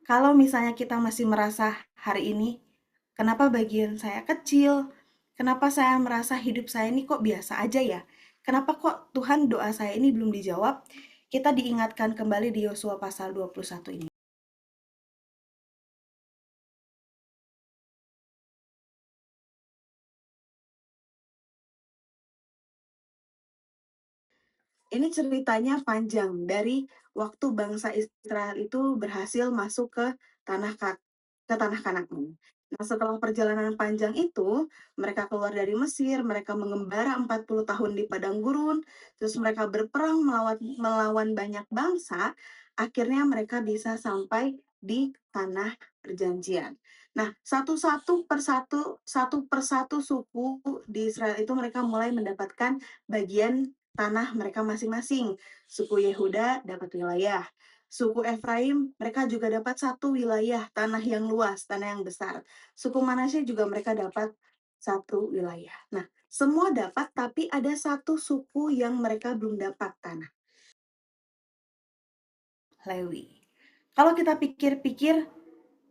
Kalau misalnya kita masih merasa hari ini, kenapa bagian saya kecil? Kenapa saya merasa hidup saya ini kok biasa aja ya? Kenapa kok Tuhan doa saya ini belum dijawab? Kita diingatkan kembali di Yosua pasal 21 ini. Ini ceritanya panjang dari waktu bangsa Israel itu berhasil masuk ke tanah Kanaan. Nah, setelah perjalanan panjang itu, mereka keluar dari Mesir, mereka mengembara 40 tahun di padang gurun, terus mereka berperang melawan banyak bangsa, akhirnya mereka bisa sampai di tanah perjanjian. Nah, satu persatu suku di Israel itu mereka mulai mendapatkan bagian tanah mereka masing-masing. Suku Yehuda dapat wilayah. Suku Efraim, mereka juga dapat satu wilayah, tanah yang luas, tanah yang besar. Suku Manasye juga mereka dapat satu wilayah. Nah, semua dapat, tapi ada satu suku yang mereka belum dapat tanah. Lewi. Kalau kita pikir-pikir,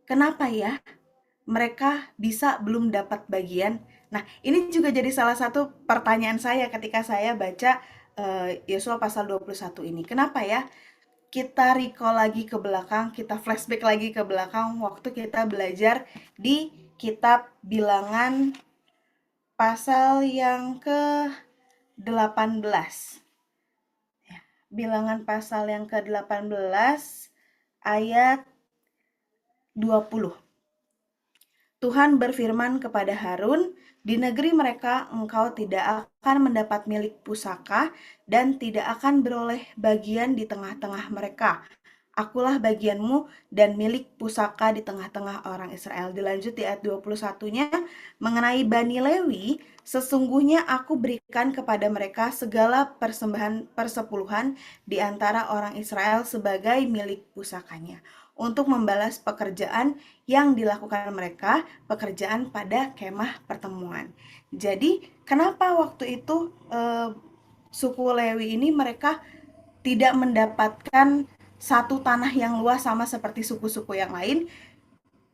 kenapa ya mereka bisa belum dapat bagian? Nah, ini juga jadi salah satu pertanyaan saya ketika saya baca Yosua pasal 21 ini. Kenapa ya? Kita recall lagi ke belakang, kita flashback lagi ke belakang waktu kita belajar di kitab Bilangan pasal yang ke-18. Bilangan pasal yang ke-18 ayat 20. Tuhan berfirman kepada Harun, di negeri mereka engkau tidak akan mendapat milik pusaka dan tidak akan beroleh bagian di tengah-tengah mereka. Akulah bagianmu dan milik pusaka di tengah-tengah orang Israel. Dilanjut di ayat 21-nya, mengenai Bani Lewi, sesungguhnya aku berikan kepada mereka segala persembahan persepuluhan di antara orang Israel sebagai milik pusakanya, untuk membalas pekerjaan yang dilakukan mereka, pekerjaan pada kemah pertemuan. Jadi, kenapa waktu itu suku Lewi ini mereka tidak mendapatkan satu tanah yang luas sama seperti suku-suku yang lain?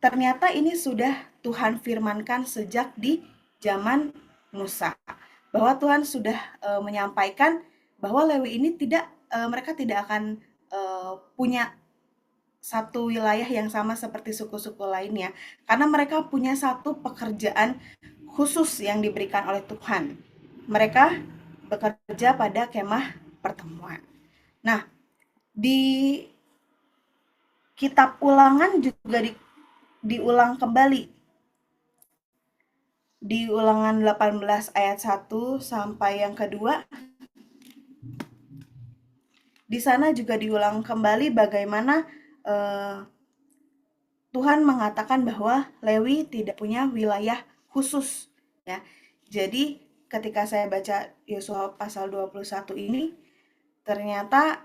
Ternyata ini sudah Tuhan firmankan sejak di zaman Musa, bahwa Tuhan sudah menyampaikan bahwa Lewi ini mereka tidak akan punya satu wilayah yang sama seperti suku-suku lainnya, karena mereka punya satu pekerjaan khusus yang diberikan oleh Tuhan. Mereka bekerja pada kemah pertemuan. Nah, di kitab Ulangan juga diulang kembali. Di Ulangan 18 ayat 1 sampai yang kedua, di sana juga diulang kembali bagaimana Tuhan mengatakan bahwa Lewi tidak punya wilayah khusus, ya. Jadi ketika saya baca Yosua pasal 21 ini, ternyata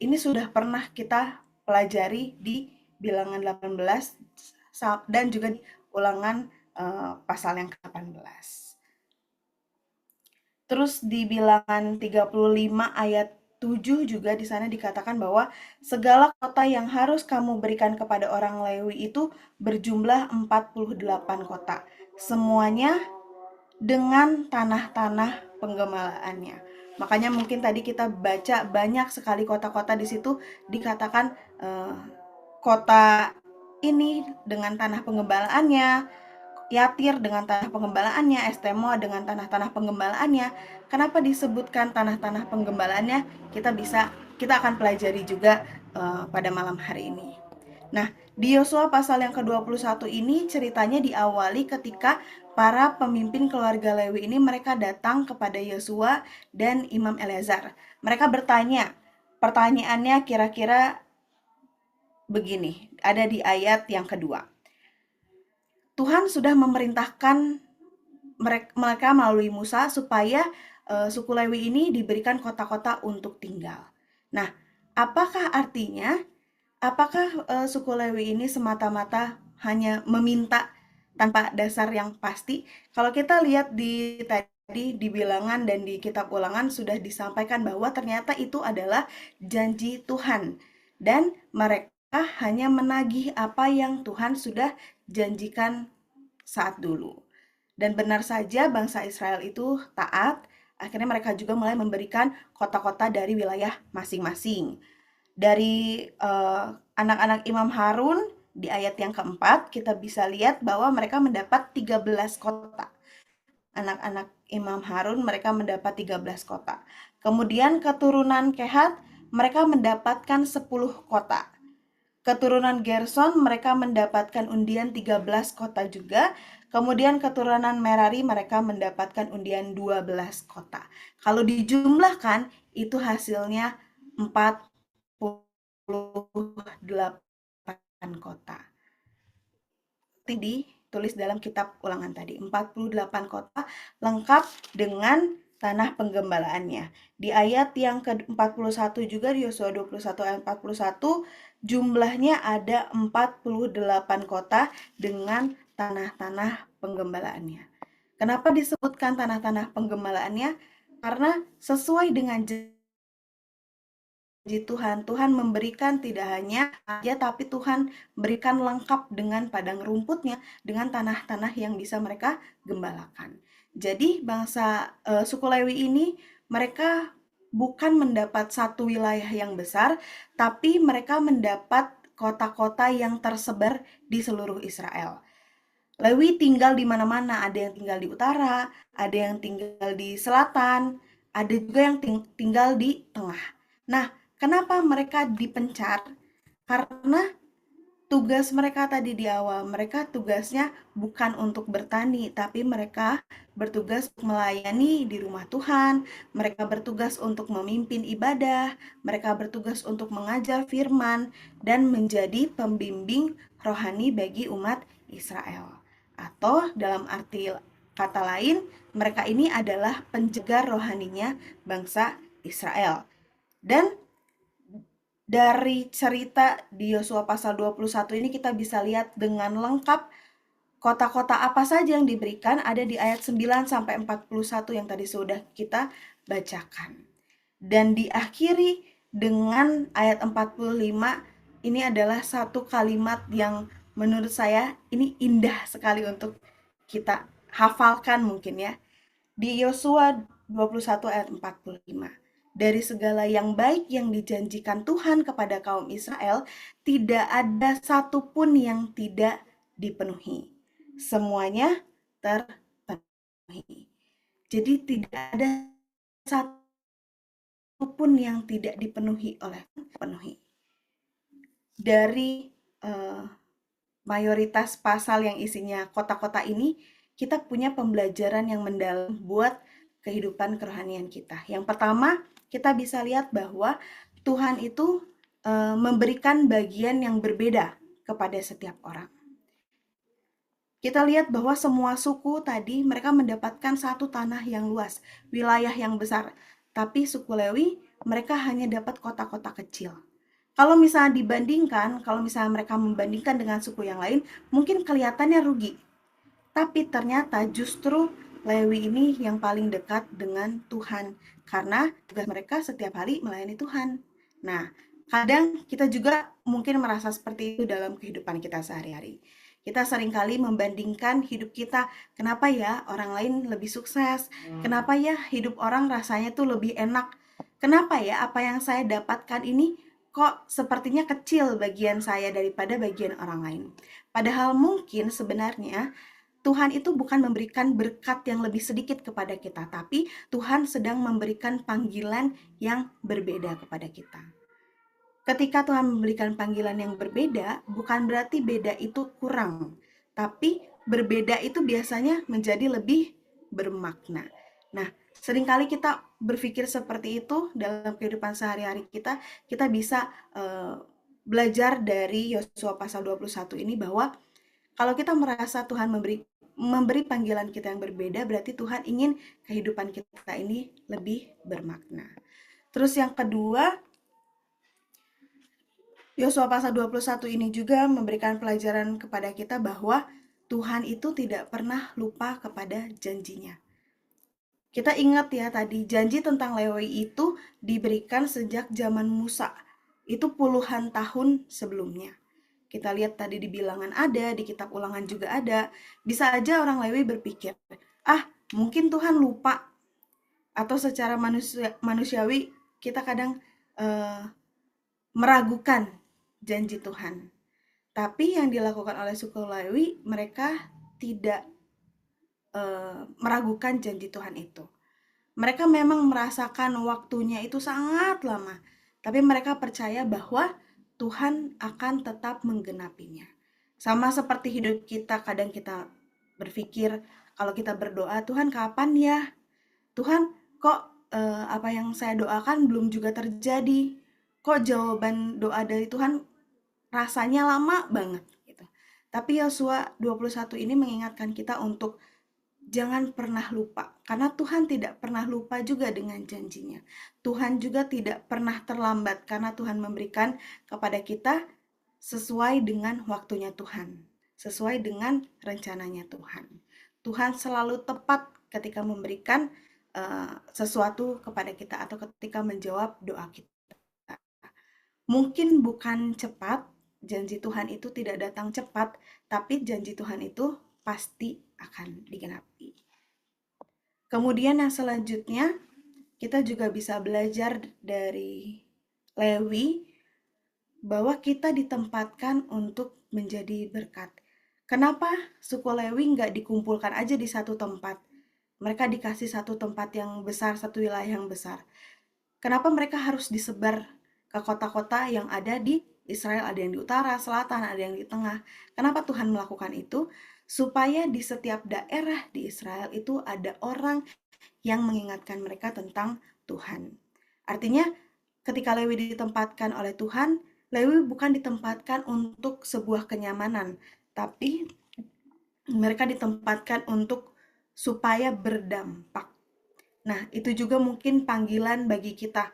ini sudah pernah kita pelajari di Bilangan 18 dan juga di Ulangan pasal yang ke-18. Terus di Bilangan 35 ayat 7 juga di sana dikatakan bahwa segala kota yang harus kamu berikan kepada orang Lewi itu berjumlah 48 kota. Semuanya dengan tanah-tanah penggembalaannya. Makanya mungkin tadi kita baca banyak sekali kota-kota di situ dikatakan kota ini dengan tanah pengembalaannya, Yatir dengan tanah pengembalaannya, Estemoa dengan tanah-tanah pengembalaannya. Kenapa disebutkan tanah-tanah penggembalaannya? Kita akan pelajari juga pada malam hari ini. Nah, di Yosua pasal yang ke-21 ini ceritanya diawali ketika para pemimpin keluarga Lewi ini mereka datang kepada Yosua dan Imam Eleazar. Mereka bertanya, pertanyaannya kira-kira begini, ada di ayat yang kedua. Tuhan sudah memerintahkan mereka melalui Musa supaya suku Lewi ini diberikan kota-kota untuk tinggal. Nah, apakah artinya? Apakah suku Lewi ini semata-mata hanya meminta tanpa dasar yang pasti? Kalau kita lihat tadi di Bilangan dan di Kitab Ulangan sudah disampaikan bahwa ternyata itu adalah janji Tuhan dan mereka hanya menagih apa yang Tuhan sudah janjikan saat dulu. Dan benar saja bangsa Israel itu taat, akhirnya mereka juga mulai memberikan kota-kota dari wilayah masing-masing. Dari anak-anak Imam Harun di ayat yang keempat, kita bisa lihat bahwa mereka mendapat 13 kota. Anak-anak Imam Harun mereka mendapat 13 kota. Kemudian keturunan Kehat mereka mendapatkan 10 kota. Keturunan Gerson mereka mendapatkan undian 13 kota juga. Kemudian keturunan Merari mereka mendapatkan undian 12 kota. Kalau dijumlahkan itu hasilnya 48 kota. Ditulis dalam kitab Ulangan tadi, 48 kota lengkap dengan tanah penggembalaannya. Di ayat yang ke-41 juga di Yosua 21 ayat 41, jumlahnya ada 48 kota dengan tanah-tanah penggembalaannya. Kenapa disebutkan tanah-tanah penggembalaannya? Karena sesuai dengan Tuhan, Tuhan memberikan tidak hanya aja, tapi Tuhan berikan lengkap dengan padang rumputnya, dengan tanah-tanah yang bisa mereka gembalakan. Jadi bangsa suku Lewi ini mereka bukan mendapat satu wilayah yang besar, tapi mereka mendapat kota-kota yang tersebar di seluruh Israel. Lewi tinggal di mana-mana, ada yang tinggal di utara, ada yang tinggal di selatan, ada juga yang tinggal di tengah. Nah, kenapa mereka dipencar? Karena tugas mereka tadi di awal, mereka tugasnya bukan untuk bertani, tapi mereka bertugas melayani di rumah Tuhan, mereka bertugas untuk memimpin ibadah, mereka bertugas untuk mengajar firman, dan menjadi pembimbing rohani bagi umat Israel. Atau dalam arti kata lain, mereka ini adalah penjaga rohaninya bangsa Israel. Dan dari cerita di Yosua pasal 21 ini kita bisa lihat dengan lengkap kota-kota apa saja yang diberikan ada di ayat 9 sampai 41 yang tadi sudah kita bacakan. Dan diakhiri dengan ayat 45, ini adalah satu kalimat yang menurut saya ini indah sekali untuk kita hafalkan mungkin ya. Di Yosua 21 ayat 45. Dari segala yang baik yang dijanjikan Tuhan kepada kaum Israel, tidak ada satupun yang tidak dipenuhi. Semuanya terpenuhi. Jadi tidak ada satupun yang tidak dipenuhi oleh penuhi. Dari mayoritas pasal yang isinya kota-kota ini, kita punya pembelajaran yang mendalam buat kehidupan kerohanian kita. Yang pertama, kita bisa lihat bahwa Tuhan itu memberikan bagian yang berbeda kepada setiap orang. Kita lihat bahwa semua suku tadi mereka mendapatkan satu tanah yang luas, wilayah yang besar. Tapi suku Lewi mereka hanya dapat kota-kota kecil. Kalau misalnya dibandingkan, kalau misalnya mereka membandingkan dengan suku yang lain, mungkin kelihatannya rugi. Tapi ternyata justru Lewi ini yang paling dekat dengan Tuhan. Karena tugas mereka setiap hari melayani Tuhan. Nah, kadang kita juga mungkin merasa seperti itu dalam kehidupan kita sehari-hari. Kita seringkali membandingkan hidup kita, kenapa ya orang lain lebih sukses? Kenapa ya hidup orang rasanya tuh lebih enak? Kenapa ya apa yang saya dapatkan ini kok sepertinya kecil bagian saya daripada bagian orang lain? Padahal mungkin sebenarnya Tuhan itu bukan memberikan berkat yang lebih sedikit kepada kita, tapi Tuhan sedang memberikan panggilan yang berbeda kepada kita. Ketika Tuhan memberikan panggilan yang berbeda, bukan berarti beda itu kurang, tapi berbeda itu biasanya menjadi lebih bermakna. Nah, seringkali kita berpikir seperti itu dalam kehidupan sehari-hari kita bisa belajar dari Yosua pasal 21 ini bahwa kalau kita merasa Tuhan memberi panggilan kita yang berbeda, berarti Tuhan ingin kehidupan kita ini lebih bermakna. Terus yang kedua, Yosua pasal 21 ini juga memberikan pelajaran kepada kita bahwa Tuhan itu tidak pernah lupa kepada janjinya. Kita ingat ya tadi, janji tentang Lewi itu diberikan sejak zaman Musa. itu puluhan tahun sebelumnya. Kita lihat tadi di Bilangan ada, di Kitab Ulangan juga ada. Bisa aja orang Lewi berpikir, mungkin Tuhan lupa, atau secara manusiawi kita kadang meragukan janji Tuhan. Tapi yang dilakukan oleh suku Lewi, mereka tidak meragukan janji Tuhan itu. Mereka memang merasakan waktunya itu sangat lama, tapi mereka percaya bahwa Tuhan akan tetap menggenapinya. Sama seperti hidup kita, kadang kita berpikir kalau kita berdoa, Tuhan kapan ya? Tuhan kok apa yang saya doakan belum juga terjadi? Kok jawaban doa dari Tuhan rasanya lama banget gitu. Tapi Yosua 21 ini mengingatkan kita untuk jangan pernah lupa, karena Tuhan tidak pernah lupa juga dengan janjinya. Tuhan juga tidak pernah terlambat, karena Tuhan memberikan kepada kita sesuai dengan waktunya Tuhan, sesuai dengan rencananya Tuhan. Tuhan selalu tepat ketika memberikan sesuatu kepada kita atau ketika menjawab doa kita. Mungkin bukan cepat, janji Tuhan itu tidak datang cepat, tapi janji Tuhan itu pasti akan digenapi. Kemudian yang selanjutnya, kita juga bisa belajar dari Lewi bahwa kita ditempatkan untuk menjadi berkat. Kenapa suku Lewi nggak dikumpulkan aja di satu tempat? Mereka dikasih satu tempat yang besar, satu wilayah yang besar. Kenapa mereka harus disebar ke kota-kota yang ada di Israel? Ada yang di utara, selatan, ada yang di tengah. Kenapa Tuhan melakukan itu? Supaya di setiap daerah di Israel itu ada orang yang mengingatkan mereka tentang Tuhan. Artinya, ketika Lewi ditempatkan oleh Tuhan, Lewi bukan ditempatkan untuk sebuah kenyamanan, tapi mereka ditempatkan untuk supaya berdampak. Nah, itu juga mungkin panggilan bagi kita.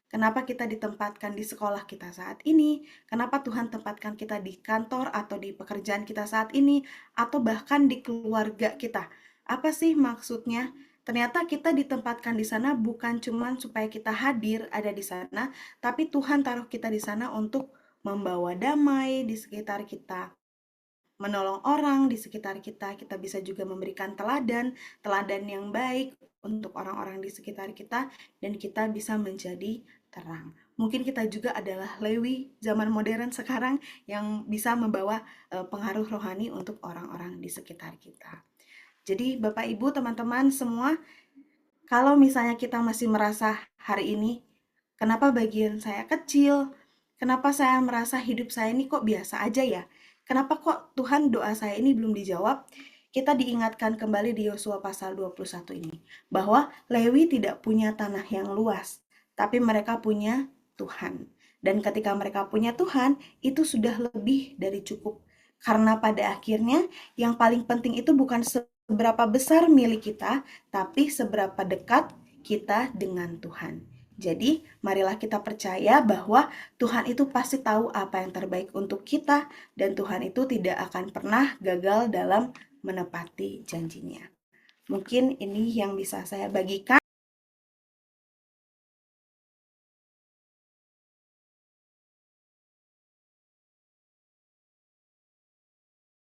Kenapa kita ditempatkan di sekolah kita saat ini? Kenapa Tuhan tempatkan kita di kantor atau di pekerjaan kita saat ini? Atau bahkan di keluarga kita? Apa sih maksudnya? Ternyata kita ditempatkan di sana bukan cuma supaya kita hadir ada di sana, tapi Tuhan taruh kita di sana untuk membawa damai di sekitar kita, menolong orang di sekitar kita. Kita bisa juga memberikan teladan yang baik untuk orang-orang di sekitar kita, dan kita bisa menjadi terang. Mungkin kita juga adalah Lewi zaman modern sekarang yang bisa membawa pengaruh rohani untuk orang-orang di sekitar kita. Jadi Bapak Ibu, teman-teman semua, kalau misalnya kita masih merasa hari ini, kenapa bagian saya kecil? Kenapa saya merasa hidup saya ini kok biasa aja ya? Kenapa kok Tuhan doa saya ini belum dijawab? Kita diingatkan kembali di Yosua pasal 21 ini, bahwa Lewi tidak punya tanah yang luas, tapi mereka punya Tuhan. Dan ketika mereka punya Tuhan, itu sudah lebih dari cukup. Karena pada akhirnya yang paling penting itu bukan seberapa besar milik kita, tapi seberapa dekat kita dengan Tuhan. Jadi, marilah kita percaya bahwa Tuhan itu pasti tahu apa yang terbaik untuk kita, dan Tuhan itu tidak akan pernah gagal dalam menepati janjinya. Mungkin ini yang bisa saya bagikan.